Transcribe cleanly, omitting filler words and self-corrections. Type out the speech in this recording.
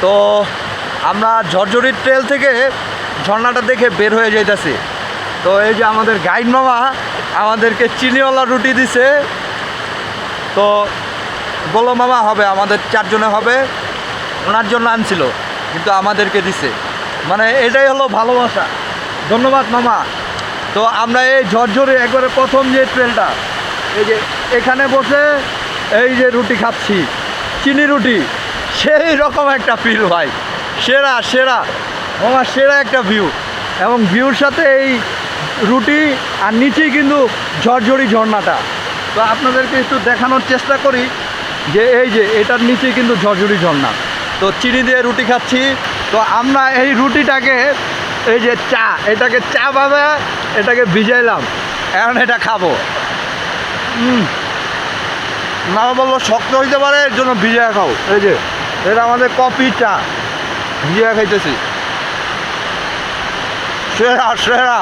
তো আমরা ঝরঝরি ট্রেল থেকে ঝর্ণাটা দেখে বের হয়ে যাইতেছি। তো এই যে আমাদের গাইড মামা আমাদেরকে চিনিওয়ালা রুটি দিছে। তো বললো মামা হবে, আমাদের 4 জনে হবে, ওনার জন্য আনছিল কিন্তু আমাদেরকে দিছে, মানে এটাই হলো ভালোবাসা। ধন্যবাদ মামা। তো আমরা এই ঝরঝরে একবারে প্রথম যে ট্রেলটা, এই যে এখানে বসে এই যে রুটি খাচ্ছি, চিনি রুটি, সেই রকম একটা ফিল ভাই, সেরা সেরা মামা, সেরা একটা ভিউ। এবং ভিউর সাথে এই রুটি আর নিচেই কিন্তু ঝরঝরি ঝর্ণাটা। তো আপনাদেরকে একটু দেখানোর চেষ্টা করি যে এই যে এটার নিচেই কিন্তু ঝরঝরি ঝর্ণা। তো চিনি দিয়ে রুটি খাচ্ছি। তো আমরা এই রুটিটাকে, এই যে চা, এটাকে চা ভাবে এটাকে ভিজাইলাম, এখন এটা খাবো। মা বললো শক্ত হইতে পারে, এর জন্য ভিজায় খাও। এই যে এটা আমাদের কফি চা, ভিজায় খাইতেছি, সেরা সেরা।